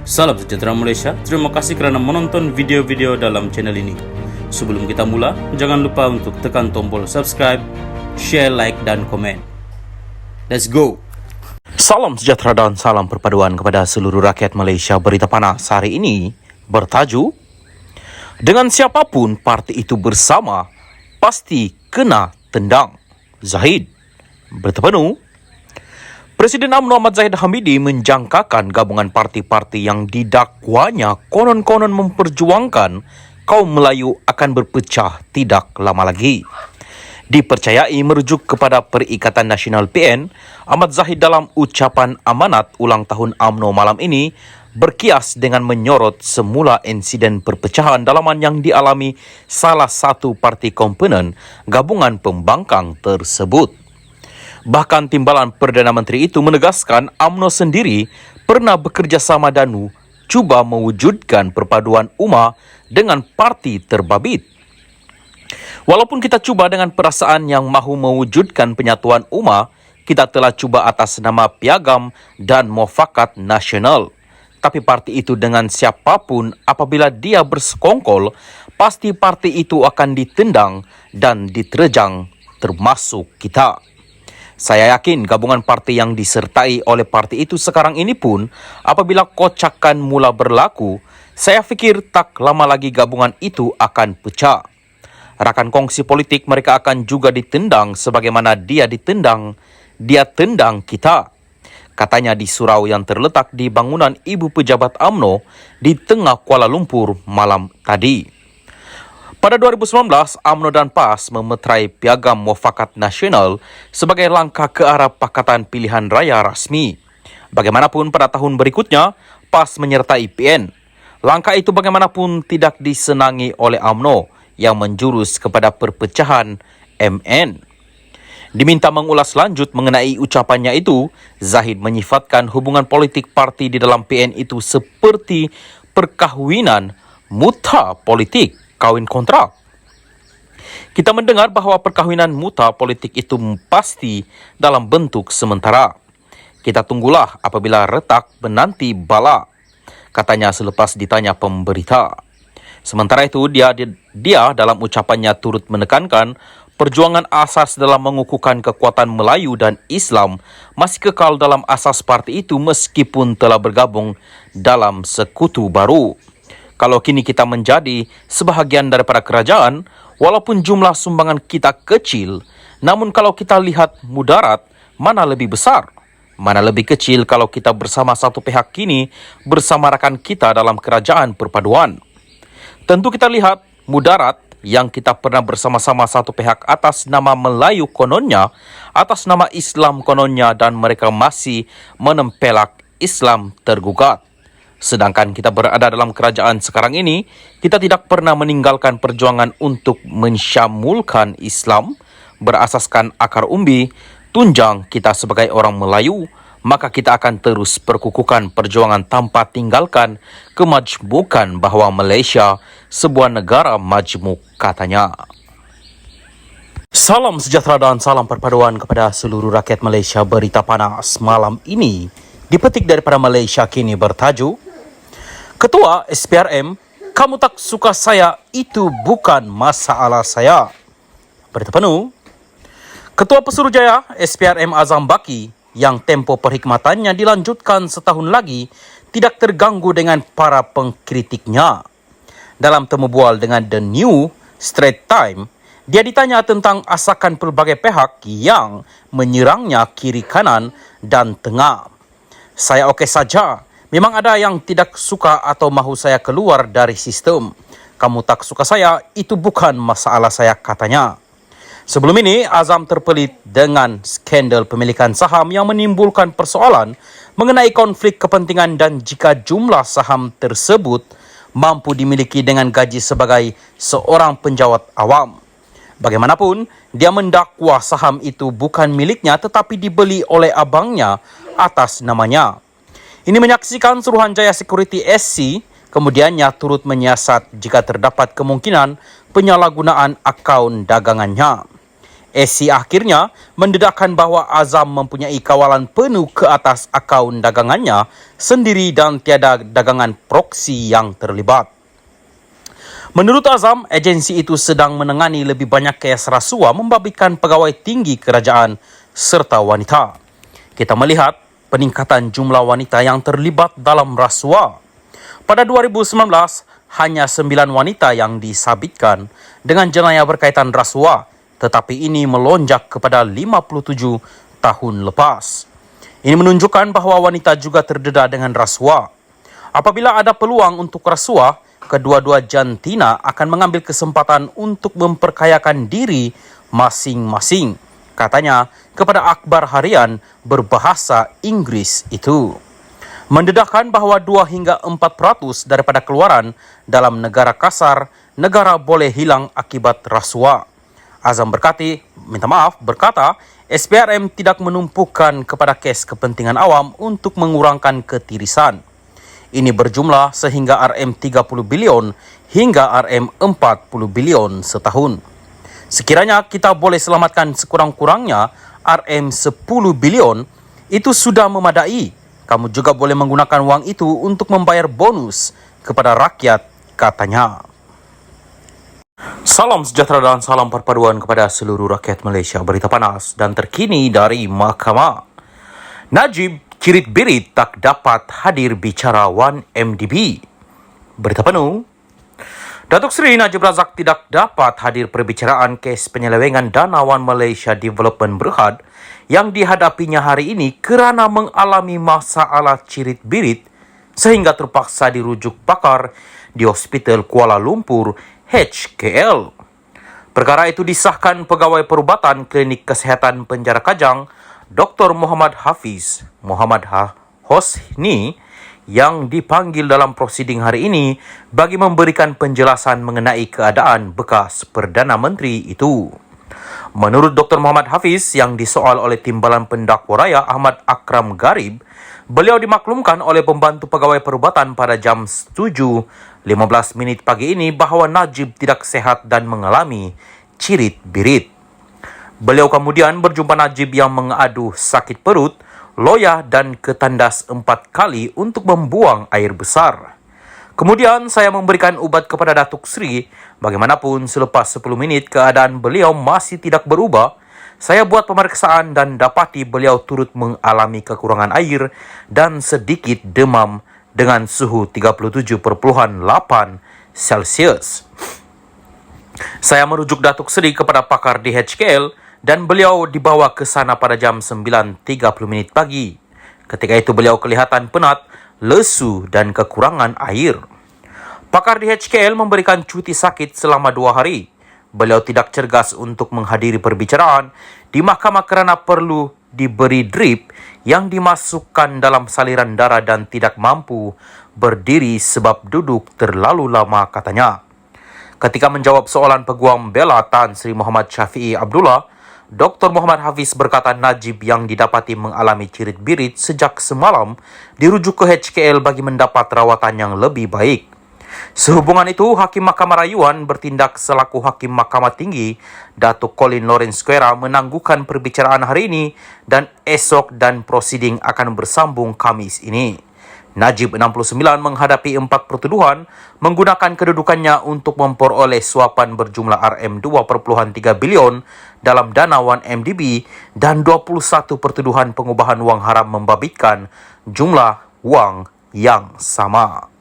Salam sejahtera Malaysia, terima kasih kerana menonton video-video dalam channel ini. Sebelum kita mula, jangan lupa untuk tekan tombol subscribe, share, like dan komen. Let's go! Salam sejahtera dan salam perpaduan kepada seluruh rakyat Malaysia. Berita panas hari ini bertajuk, dengan siapapun parti itu bersama, pasti kena tendang. Zahid. Berita penuh, Presiden UMNO Ahmad Zahid Hamidi menjangkakan gabungan parti-parti yang didakwanya konon-konon memperjuangkan kaum Melayu akan berpecah tidak lama lagi. Dipercayai merujuk kepada Perikatan Nasional PN, Ahmad Zahid dalam ucapan amanat ulang tahun UMNO malam ini berkias dengan menyorot semula insiden perpecahan dalaman yang dialami salah satu parti komponen gabungan pembangkang tersebut. Bahkan timbalan Perdana Menteri itu menegaskan UMNO sendiri pernah bekerjasama dan cuba mewujudkan perpaduan ummah dengan parti terbabit. Walaupun kita cuba dengan perasaan yang mahu mewujudkan penyatuan ummah, kita telah cuba atas nama piagam dan mufakat nasional. Tapi parti itu dengan siapapun apabila dia bersekongkol, pasti parti itu akan ditendang dan diterjang termasuk kita. Saya yakin gabungan parti yang disertai oleh parti itu sekarang ini pun apabila kocakan mula berlaku, saya fikir tak lama lagi gabungan itu akan pecah. Rakan kongsi politik mereka akan juga ditendang sebagaimana dia tendang kita. Katanya di surau yang terletak di bangunan Ibu Pejabat UMNO di tengah Kuala Lumpur malam tadi. Pada 2019, UMNO dan PAS memeterai piagam mufakat nasional sebagai langkah ke arah Pakatan Pilihan Raya rasmi. Bagaimanapun pada tahun berikutnya, PAS menyertai PN. Langkah itu bagaimanapun tidak disenangi oleh UMNO yang menjurus kepada perpecahan MN. Diminta mengulas lanjut mengenai ucapannya itu, Zahid menyifatkan hubungan politik parti di dalam PN itu seperti perkahwinan muta politik, kawin kontrak. Kita mendengar bahawa perkahwinan muta politik itu pasti dalam bentuk sementara. Kita tunggulah apabila retak menanti bala, katanya selepas ditanya pemberita. Sementara itu, dia dalam ucapannya turut menekankan perjuangan asas dalam mengukuhkan kekuatan Melayu dan Islam masih kekal dalam asas parti itu meskipun telah bergabung dalam sekutu baru. Kalau kini kita menjadi sebahagian daripada kerajaan, walaupun jumlah sumbangan kita kecil, namun kalau kita lihat mudarat, mana lebih besar? Mana lebih kecil kalau kita bersama satu pihak kini bersama rakan kita dalam kerajaan perpaduan? Tentu kita lihat mudarat yang kita pernah bersama-sama satu pihak atas nama Melayu kononnya, atas nama Islam kononnya dan mereka masih menempelak Islam tergugat. Sedangkan kita berada dalam kerajaan sekarang ini, kita tidak pernah meninggalkan perjuangan untuk mensyamulkan Islam berasaskan akar umbi, tunjang kita sebagai orang Melayu, maka kita akan terus perkukuhkan perjuangan tanpa tinggalkan kemajmukan bahawa Malaysia sebuah negara majmuk, katanya. Salam sejahtera dan salam perpaduan kepada seluruh rakyat Malaysia. Berita panas malam ini dipetik daripada Malaysia Kini bertajuk, Ketua SPRM, kamu tak suka saya, itu bukan masalah saya. Berita penuh, Ketua Pesuruhjaya SPRM Azam Baki yang tempo perkhidmatannya dilanjutkan setahun lagi tidak terganggu dengan para pengkritiknya. Dalam temu bual dengan The New Straits Times, dia ditanya tentang asakan pelbagai pihak yang menyerangnya kiri kanan dan tengah. Saya okey saja. Memang ada yang tidak suka atau mahu saya keluar dari sistem. Kamu tak suka saya, itu bukan masalah saya, katanya. Sebelum ini, Azam terpelit dengan skandal pemilikan saham yang menimbulkan persoalan mengenai konflik kepentingan dan jika jumlah saham tersebut mampu dimiliki dengan gaji sebagai seorang penjawat awam. Bagaimanapun, dia mendakwa saham itu bukan miliknya tetapi dibeli oleh abangnya atas namanya. Ini menyaksikan Suruhanjaya Security SC, kemudiannya turut menyiasat jika terdapat kemungkinan penyalahgunaan akaun dagangannya. SC akhirnya mendedahkan bahawa Azam mempunyai kawalan penuh ke atas akaun dagangannya sendiri dan tiada dagangan proksi yang terlibat. Menurut Azam, agensi itu sedang menangani lebih banyak kes rasuah membabitkan pegawai tinggi kerajaan serta wanita. Kita melihat peningkatan jumlah wanita yang terlibat dalam rasuah. Pada 2019, hanya 9 wanita yang disabitkan dengan jenayah berkaitan rasuah, tetapi ini melonjak kepada 57 tahun lepas. Ini menunjukkan bahawa wanita juga terdedah dengan rasuah. Apabila ada peluang untuk rasuah, kedua-dua jantina akan mengambil kesempatan untuk memperkayakan diri masing-masing, katanya kepada akhbar harian berbahasa Inggris itu. Mendedahkan bahawa 2 hingga 4% daripada keluaran dalam negara kasar, negara boleh hilang akibat rasuah. Azam berkata, SPRM tidak menumpukan kepada kes kepentingan awam untuk mengurangkan ketirisan. Ini berjumlah sehingga RM30 bilion hingga RM40 bilion setahun. Sekiranya kita boleh selamatkan sekurang-kurangnya RM10 bilion, itu sudah memadai. Kamu juga boleh menggunakan wang itu untuk membayar bonus kepada rakyat, katanya. Salam sejahtera dan salam perpaduan kepada seluruh rakyat Malaysia. Berita panas dan terkini dari Mahkamah. Najib cirit-birit tak dapat hadir bicara 1MDB. Berita penuh. Datuk Seri Najib Razak tidak dapat hadir perbicaraan kes penyelewengan dana One Malaysia Development Berhad yang dihadapinya hari ini kerana mengalami masalah cirit-birit sehingga terpaksa dirujuk pakar di Hospital Kuala Lumpur HKL. Perkara itu disahkan Pegawai Perubatan Klinik Kesihatan Penjara Kajang, Dr. Muhammad Hafiz Muhammad Hosni yang dipanggil dalam prosiding hari ini bagi memberikan penjelasan mengenai keadaan bekas Perdana Menteri itu. Menurut Dr. Muhammad Hafiz yang disoal oleh Timbalan Pendakwa Raya Ahmad Akram Garib, beliau dimaklumkan oleh pembantu Pegawai Perubatan pada jam 7.15 pagi ini bahawa Najib tidak sehat dan mengalami cirit-birit. Beliau kemudian berjumpa Najib yang mengadu sakit perut, loya dan ketandas 4 kali untuk membuang air besar. Kemudian saya memberikan ubat kepada Datuk Seri. Bagaimanapun selepas 10 minit keadaan beliau masih tidak berubah. Saya buat pemeriksaan dan dapati beliau turut mengalami kekurangan air dan sedikit demam dengan suhu 37.8 Celsius. Saya merujuk Datuk Seri kepada pakar di HKL dan beliau dibawa ke sana pada jam 9.30 pagi. Ketika itu beliau kelihatan penat, lesu dan kekurangan air. Pakar di HKL memberikan cuti sakit selama 2 hari. Beliau tidak cergas untuk menghadiri perbicaraan di mahkamah kerana perlu diberi drip yang dimasukkan dalam saliran darah dan tidak mampu berdiri sebab duduk terlalu lama, katanya. Ketika menjawab soalan peguam bela Tan Sri Muhammad Syafiee Abdullah, Dr. Muhammad Hafiz berkata Najib yang didapati mengalami cirit-birit sejak semalam dirujuk ke HKL bagi mendapat rawatan yang lebih baik. Sehubungan itu, Hakim Mahkamah Rayuan bertindak selaku Hakim Mahkamah Tinggi, Datuk Colin Lawrence Square menangguhkan perbicaraan hari ini dan esok dan prosiding akan bersambung Khamis ini. Najib 69 menghadapi 4 pertuduhan menggunakan kedudukannya untuk memperoleh suapan berjumlah RM2.3 bilion dalam dana 1MDB dan 21 pertuduhan pengubahan wang haram membabitkan jumlah wang yang sama.